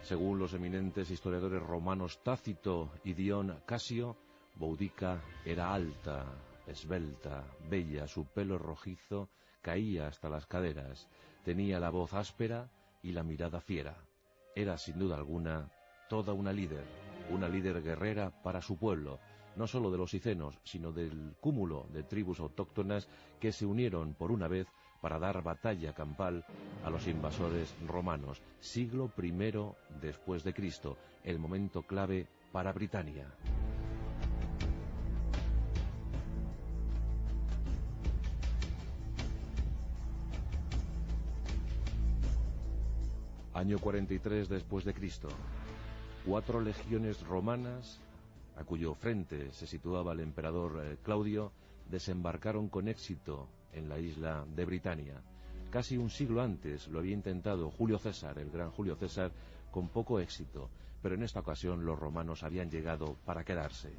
Según los eminentes historiadores romanos Tácito y Dion Casio, Boudica era alta, esbelta, bella, su pelo rojizo caía hasta las caderas, tenía la voz áspera y la mirada fiera. Era, sin duda alguna, toda una líder guerrera para su pueblo, no solo de los icenos, sino del cúmulo de tribus autóctonas que se unieron por una vez para dar batalla campal a los invasores romanos. Siglo I después de Cristo, el momento clave para Britania. Año 43 después de Cristo. 4 legiones romanas, a cuyo frente se situaba el emperador Claudio, desembarcaron con éxito en la isla de Britania. Casi un siglo antes lo había intentado Julio César, el gran Julio César, con poco éxito, pero en esta ocasión los romanos habían llegado para quedarse.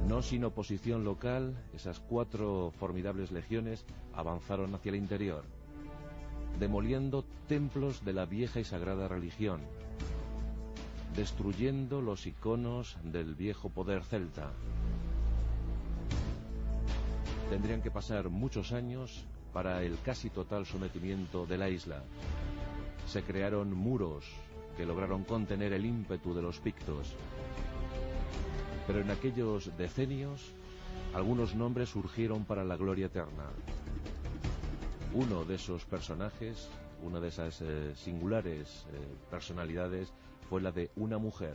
No sin oposición local, esas 4 formidables legiones avanzaron hacia el interior, demoliendo templos de la vieja y sagrada religión, destruyendo los iconos del viejo poder celta. Tendrían que pasar muchos años para el casi total sometimiento de la isla. Se crearon muros que lograron contener el ímpetu de los pictos. Pero en aquellos decenios, algunos nombres surgieron para la gloria eterna. Uno de esos personajes, una de esas singulares personalidades, fue la de una mujer,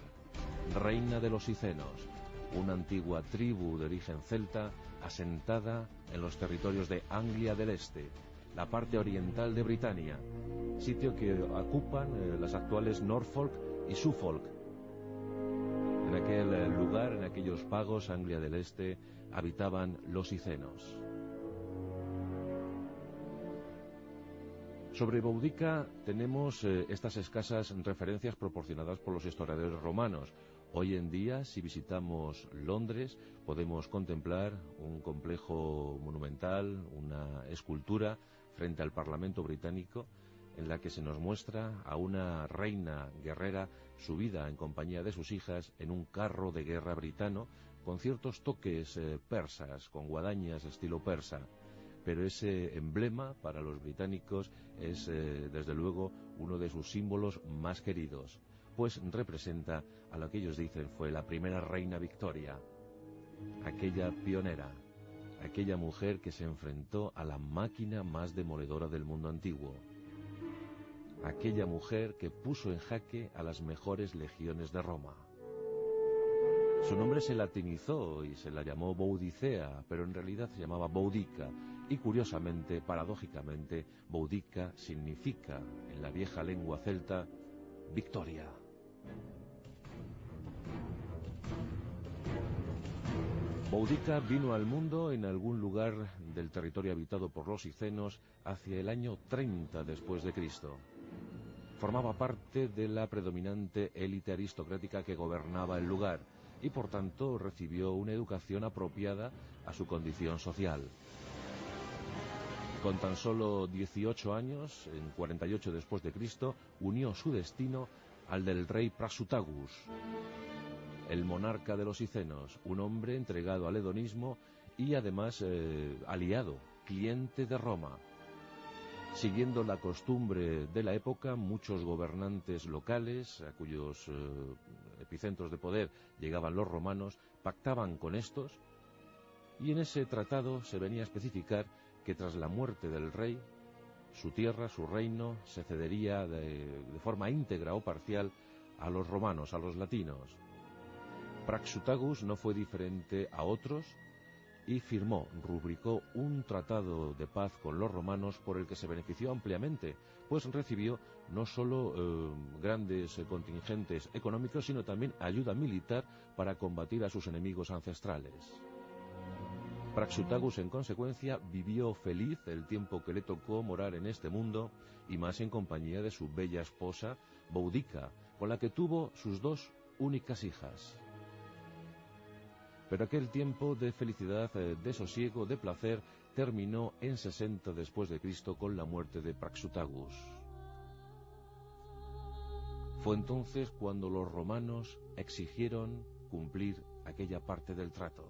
reina de los icenos, una antigua tribu de origen celta asentada en los territorios de Anglia del Este, la parte oriental de Britania, sitio que ocupan las actuales Norfolk y Suffolk. En aquel lugar, en aquellos pagos, Anglia del Este, habitaban los icenos. Sobre Boudica tenemos estas escasas referencias proporcionadas por los historiadores romanos. Hoy en día, si visitamos Londres, podemos contemplar un complejo monumental, una escultura frente al Parlamento británico, en la que se nos muestra a una reina guerrera subida en compañía de sus hijas en un carro de guerra britano, con ciertos toques persas, con guadañas estilo persa. Pero ese emblema para los británicos es, desde luego, uno de sus símbolos más queridos, pues representa a lo que ellos dicen fue la primera reina Victoria, aquella pionera, aquella mujer que se enfrentó a la máquina más demoledora del mundo antiguo, aquella mujer que puso en jaque a las mejores legiones de Roma. Su nombre se latinizó y se la llamó Boudicea, pero en realidad se llamaba Boudica, y curiosamente, paradójicamente, Boudica significa, en la vieja lengua celta, victoria. Boudica vino al mundo en algún lugar del territorio habitado por los icenos hacia el año 30 después de Cristo. Formaba parte de la predominante élite aristocrática que gobernaba el lugar, y por tanto recibió una educación apropiada a su condición social. Con tan solo 18 años, en 48 después de Cristo, unió su destino al del rey Prasutagus, el monarca de los icenos, un hombre entregado al hedonismo y además aliado, cliente de Roma. Siguiendo la costumbre de la época, muchos gobernantes locales, a cuyos epicentros de poder llegaban los romanos, pactaban con estos, y en ese tratado se venía a especificar que tras la muerte del rey, su tierra, su reino, se cedería de forma íntegra o parcial a los romanos, a los latinos. Praxutagus no fue diferente a otros, y rubricó un tratado de paz con los romanos por el que se benefició ampliamente, pues recibió no solo grandes contingentes económicos, sino también ayuda militar para combatir a sus enemigos ancestrales. Praxutagus, en consecuencia, vivió feliz el tiempo que le tocó morar en este mundo, y más en compañía de su bella esposa, Boudica, con la que tuvo sus 2 únicas hijas. Pero aquel tiempo de felicidad, de sosiego, de placer, terminó en 60 después de Cristo con la muerte de Praxutagus. Fue entonces cuando los romanos exigieron cumplir aquella parte del trato.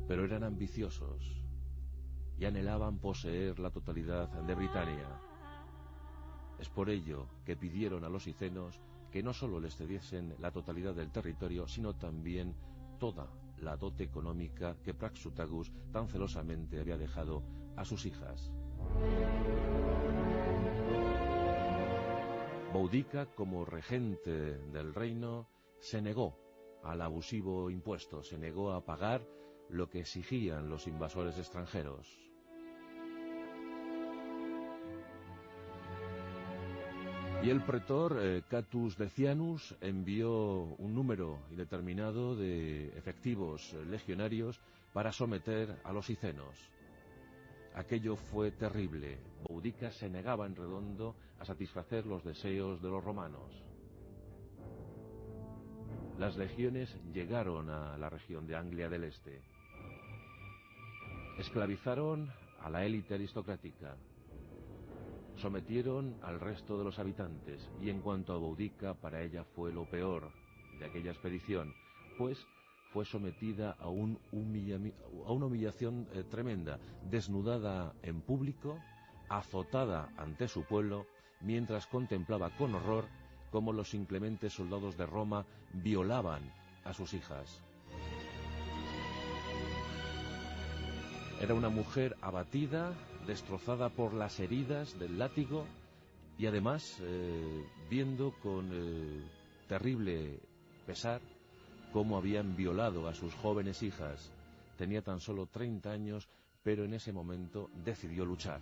Pero eran ambiciosos y anhelaban poseer la totalidad de Britania. Es por ello que pidieron a los icenos que no solo les cediesen la totalidad del territorio, sino también toda la dote económica que Praxutagus tan celosamente había dejado a sus hijas. Boudica, como regente del reino, se negó al abusivo impuesto, se negó a pagar lo que exigían los invasores extranjeros. Y el pretor Catus Decianus envió un número indeterminado de efectivos legionarios para someter a los icenos. Aquello fue terrible. Boudica se negaba en redondo a satisfacer los deseos de los romanos. Las legiones llegaron a la región de Anglia del Este. Esclavizaron a la élite aristocrática. Sometieron al resto de los habitantes, y en cuanto a Boudica, para ella fue lo peor de aquella expedición, pues fue sometida a una humillación tremenda, desnudada en público, azotada ante su pueblo, mientras contemplaba con horror cómo los inclementes soldados de Roma violaban a sus hijas. Era una mujer abatida, destrozada por las heridas del látigo, y además viendo con terrible pesar cómo habían violado a sus jóvenes hijas. Tenía tan solo 30 años, pero en ese momento decidió luchar.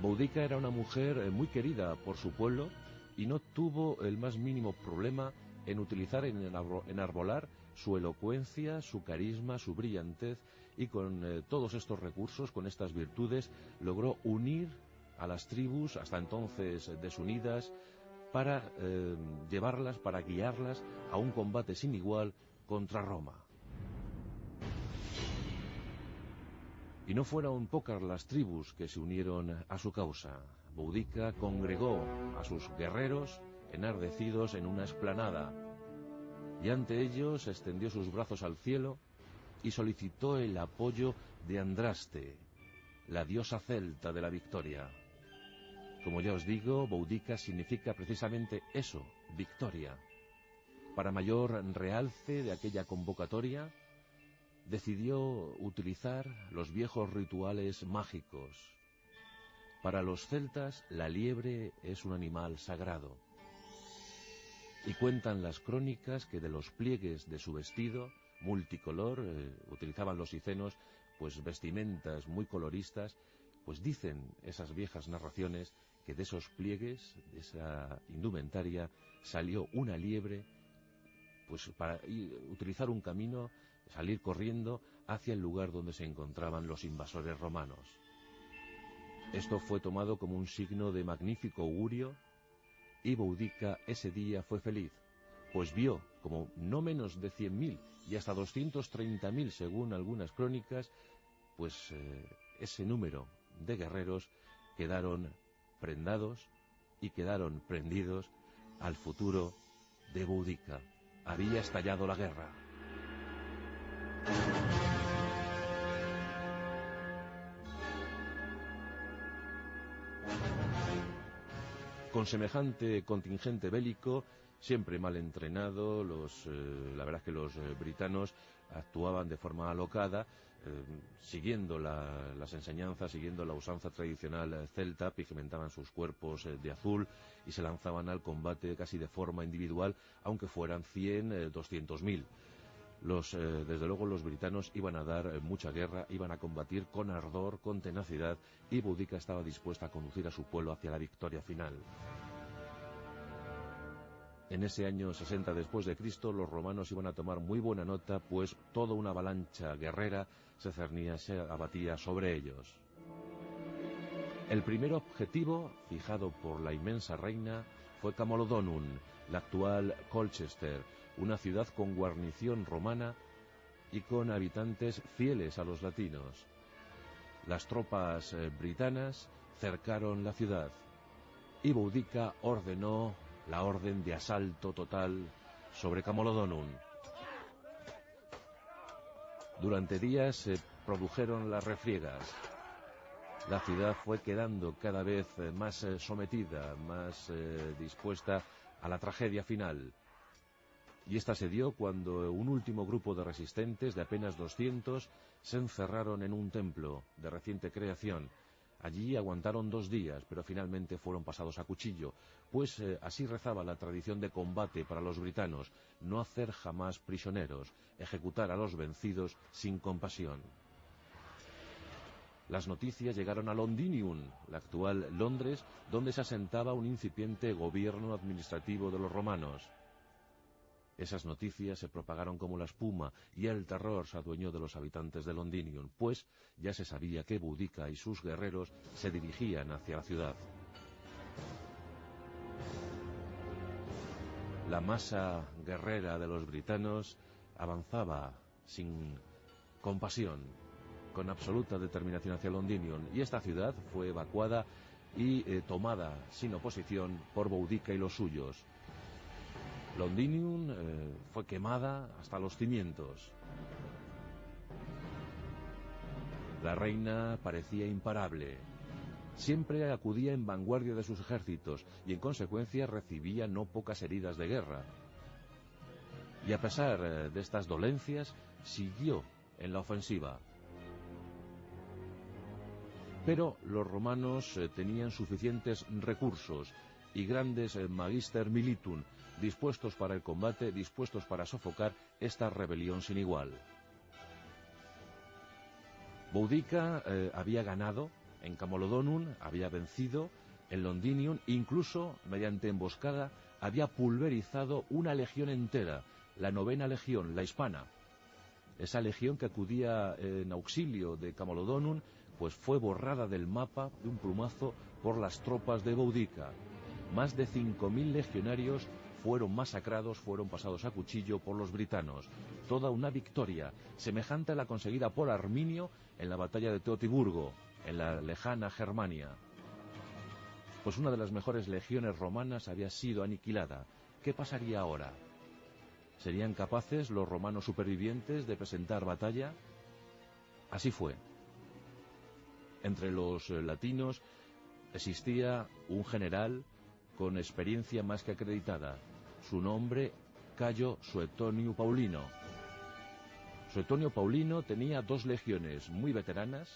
Boudica era una mujer muy querida por su pueblo y no tuvo el más mínimo problema en utilizar, en enarbolar su elocuencia, su carisma, su brillantez, y con todos estos recursos, con estas virtudes, logró unir a las tribus, hasta entonces desunidas, para llevarlas, para guiarlas a un combate sin igual contra Roma. Y no fueron pocas las tribus que se unieron a su causa. Boudica congregó a sus guerreros enardecidos en una explanada, y ante ellos extendió sus brazos al cielo y solicitó el apoyo de Andraste, la diosa celta de la victoria. Como ya os digo, Boudica significa precisamente eso, victoria. Para mayor realce de aquella convocatoria, decidió utilizar los viejos rituales mágicos. Para los celtas, la liebre es un animal sagrado. Y cuentan las crónicas que de los pliegues de su vestido multicolor, utilizaban los icenos pues vestimentas muy coloristas, pues dicen esas viejas narraciones que de esos pliegues, de esa indumentaria, salió una liebre pues para utilizar un camino, salir corriendo hacia el lugar donde se encontraban los invasores romanos. Esto fue tomado como un signo de magnífico augurio, y Boudica ese día fue feliz, pues vio como no menos de 100.000 y hasta 230.000, según algunas crónicas, pues ese número de guerreros quedaron prendados y quedaron prendidos al futuro de Boudica. Había estallado la guerra. Con semejante contingente bélico, siempre mal entrenado, la verdad es que los britanos actuaban de forma alocada, siguiendo las enseñanzas, siguiendo la usanza tradicional celta, pigmentaban sus cuerpos de azul y se lanzaban al combate casi de forma individual, aunque fueran 100, 200.000. Desde luego los britanos iban a dar mucha guerra, iban a combatir con ardor, con tenacidad, y Boudica estaba dispuesta a conducir a su pueblo hacia la victoria final. En ese año 60 después de Cristo, los romanos iban a tomar muy buena nota, pues toda una avalancha guerrera se cernía, se abatía sobre ellos. El primer objetivo, fijado por la inmensa reina, fue Camolodonum, la actual Colchester, una ciudad con guarnición romana y con habitantes fieles a los latinos. Las tropas britanas cercaron la ciudad. y Boudica ordenó la orden de asalto total sobre Camolodonum. Durante días se produjeron las refriegas. La ciudad fue quedando cada vez más sometida, más dispuesta a la tragedia final. Y esta se dio cuando un último grupo de resistentes, de apenas 200, se encerraron en un templo de reciente creación. Allí aguantaron 2 días, pero finalmente fueron pasados a cuchillo, pues así rezaba la tradición de combate para los britanos: no hacer jamás prisioneros, ejecutar a los vencidos sin compasión. Las noticias llegaron a Londinium, la actual Londres, donde se asentaba un incipiente gobierno administrativo de los romanos. Esas noticias se propagaron como la espuma y el terror se adueñó de los habitantes de Londinium, pues ya se sabía que Boudica y sus guerreros se dirigían hacia la ciudad. La masa guerrera de los britanos avanzaba sin compasión, con absoluta determinación hacia Londinium, y esta ciudad fue evacuada y tomada sin oposición por Boudica y los suyos. Londinium fue quemada hasta los cimientos. La reina parecía imparable. Siempre acudía en vanguardia de sus ejércitos y en consecuencia recibía no pocas heridas de guerra. Y a pesar de estas dolencias, siguió en la ofensiva. Pero los romanos tenían suficientes recursos y grandes magister militum, dispuestos para el combate, dispuestos para sofocar esta rebelión sin igual. Boudica había ganado en Camolodonum, había vencido en Londinium, incluso mediante emboscada había pulverizado una legión entera, la 9ª legión, la hispana. Esa legión que acudía en auxilio de Camolodonum, pues fue borrada del mapa de un plumazo por las tropas de Boudica. Más de 5.000 legionarios fueron masacrados, fueron pasados a cuchillo por los britanos. Toda una victoria, semejante a la conseguida por Arminio en la batalla de Teotiburgo, en la lejana Germania. Pues una de las mejores legiones romanas había sido aniquilada. ¿Qué pasaría ahora? ¿Serían capaces los romanos supervivientes de presentar batalla? Así fue. Entre los latinos existía un general con experiencia más que acreditada. Su nombre, Cayo Suetonio Paulino. Suetonio Paulino tenía 2 legiones muy veteranas,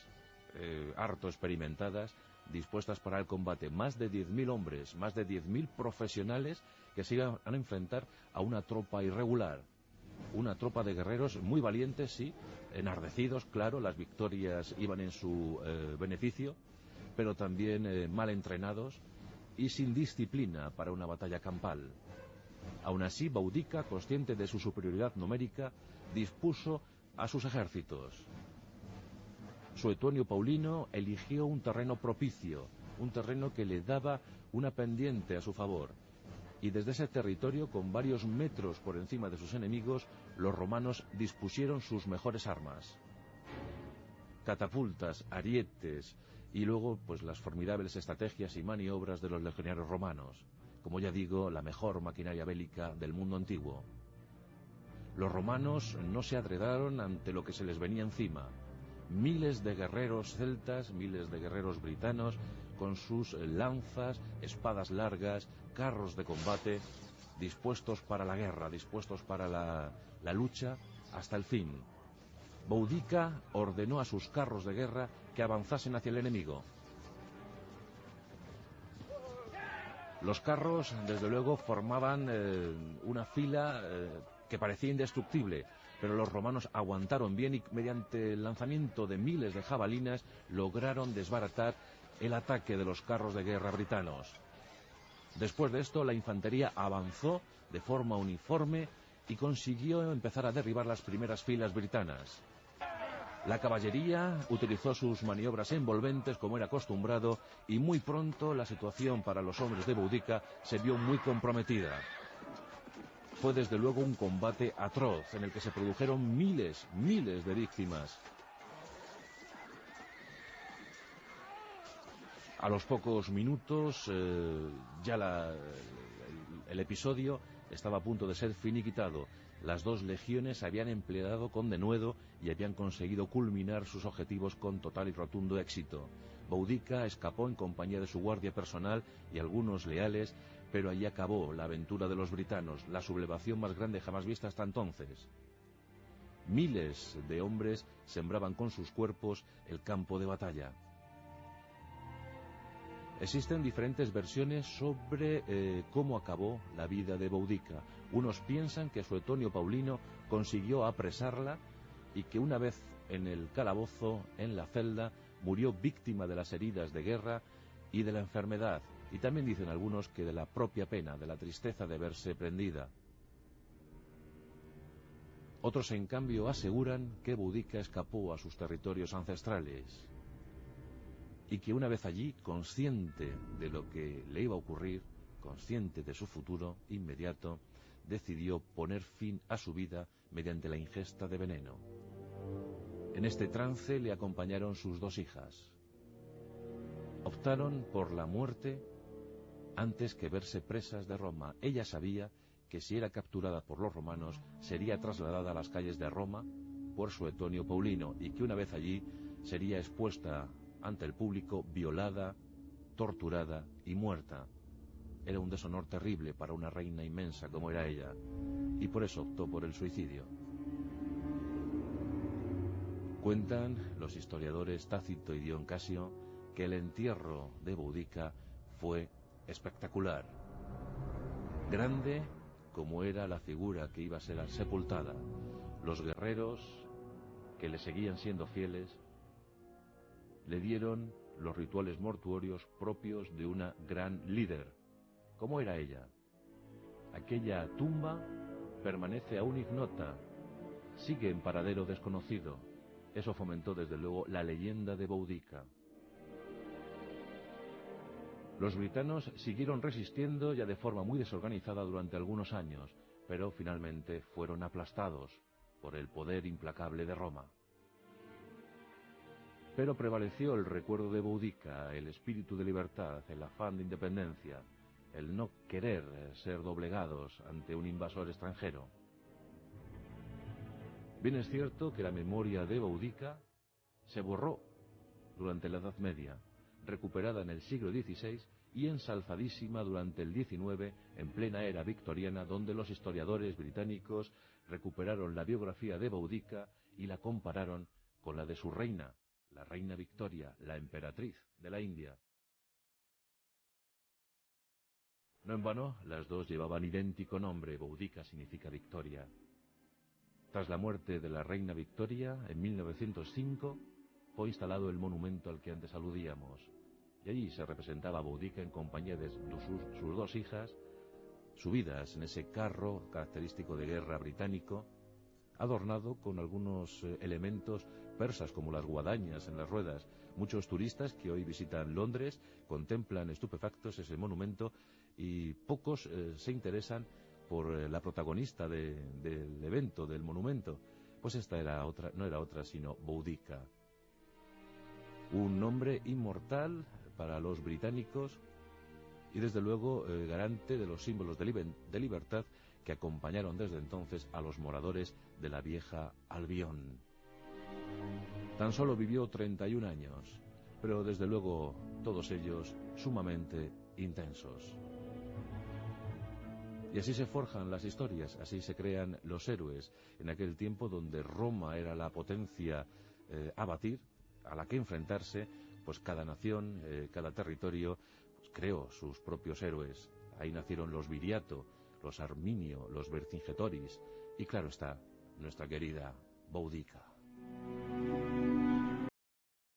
harto experimentadas, dispuestas para el combate. Más de 10.000 hombres, más de 10.000 profesionales que se iban a enfrentar a una tropa irregular. Una tropa de guerreros muy valientes, sí, enardecidos, claro, las victorias iban en su beneficio, pero también mal entrenados y sin disciplina para una batalla campal. Aún así, Boudica, consciente de su superioridad numérica, dispuso a sus ejércitos. Suetonio Paulino eligió un terreno propicio, un terreno que le daba una pendiente a su favor, y desde ese territorio, con varios metros por encima de sus enemigos, los romanos dispusieron sus mejores armas: catapultas, arietes, y luego pues las formidables estrategias y maniobras de los legionarios romanos. Como ya digo, la mejor maquinaria bélica del mundo antiguo. Los romanos no se adredaron ante lo que se les venía encima. Miles de guerreros celtas, miles de guerreros britanos, con sus lanzas, espadas largas, carros de combate, dispuestos para la guerra, dispuestos para la lucha hasta el fin. Boudica ordenó a sus carros de guerra que avanzasen hacia el enemigo. Los carros, desde luego, formaban una fila que parecía indestructible, pero los romanos aguantaron bien y mediante el lanzamiento de miles de jabalinas lograron desbaratar el ataque de los carros de guerra britanos. Después de esto, la infantería avanzó de forma uniforme y consiguió empezar a derribar las primeras filas britanas. La caballería utilizó sus maniobras envolventes como era acostumbrado, y muy pronto la situación para los hombres de Boudica se vio muy comprometida. Fue desde luego un combate atroz en el que se produjeron miles de víctimas. A los pocos minutos el episodio estaba a punto de ser finiquitado. Las dos legiones se habían empleado con denuedo y habían conseguido culminar sus objetivos con total y rotundo éxito. Boudica escapó en compañía de su guardia personal y algunos leales, pero allí acabó la aventura de los britanos, la sublevación más grande jamás vista hasta entonces. Miles de hombres sembraban con sus cuerpos el campo de batalla. Existen diferentes versiones sobre cómo acabó la vida de Boudica. Unos piensan que Suetonio Paulino consiguió apresarla y que una vez en el calabozo, en la celda, murió víctima de las heridas de guerra y de la enfermedad. Y también dicen algunos que de la propia pena, de la tristeza de verse prendida. Otros, en cambio, aseguran que Boudica escapó a sus territorios ancestrales y que una vez allí, consciente de lo que le iba a ocurrir, consciente de su futuro inmediato, decidió poner fin a su vida mediante la ingesta de veneno. En este trance le acompañaron sus dos hijas. Optaron por la muerte antes que verse presas de Roma. Ella sabía que si era capturada por los romanos sería trasladada a las calles de Roma por Suetonio Paulino y que una vez allí sería expuesta ante el público, violada, torturada y muerta. Era un deshonor terrible para una reina inmensa como era ella, y por eso optó por el suicidio. Cuentan los historiadores Tácito y Dion Casio que el entierro de Boudica fue espectacular, grande como era la figura que iba a ser sepultada. Los guerreros que le seguían siendo fieles le dieron los rituales mortuorios propios de una gran líder. ¿Cómo era ella? Aquella tumba permanece aún ignota, sigue en paradero desconocido. Eso fomentó desde luego la leyenda de Boudica. Los britanos siguieron resistiendo ya de forma muy desorganizada durante algunos años, pero finalmente fueron aplastados por el poder implacable de Roma. Pero prevaleció el recuerdo de Boudica, el espíritu de libertad, el afán de independencia, el no querer ser doblegados ante un invasor extranjero. Bien es cierto que la memoria de Boudica se borró durante la Edad Media, recuperada en el siglo XVI y ensalzadísima durante el XIX, en plena era victoriana, donde los historiadores británicos recuperaron la biografía de Boudica y la compararon con la de su reina, la reina Victoria, la emperatriz de la India. No en vano, las dos llevaban idéntico nombre. Boudica significa victoria. Tras la muerte de la reina Victoria, en 1905, fue instalado el monumento al que antes aludíamos. Y allí se representaba a Boudica en compañía de sus dos hijas, subidas en ese carro característico de guerra británico, adornado con algunos elementos persas como las guadañas en las ruedas. Muchos turistas que hoy visitan Londres contemplan estupefactos ese monumento y pocos se interesan por la protagonista del evento, del monumento. Pues esta no era otra sino Boudica. Un nombre inmortal para los británicos y desde luego garante de los símbolos de libertad que acompañaron desde entonces a los moradores de la vieja Albión. Tan solo vivió 31 años, pero desde luego todos ellos sumamente intensos. Y así se forjan las historias, así se crean los héroes, en aquel tiempo donde Roma era la potencia a batir, a la que enfrentarse, pues cada nación, cada territorio, pues creó sus propios héroes. Ahí nacieron los Viriato, los Arminio, los Vercingetoris y claro está, nuestra querida Boudica.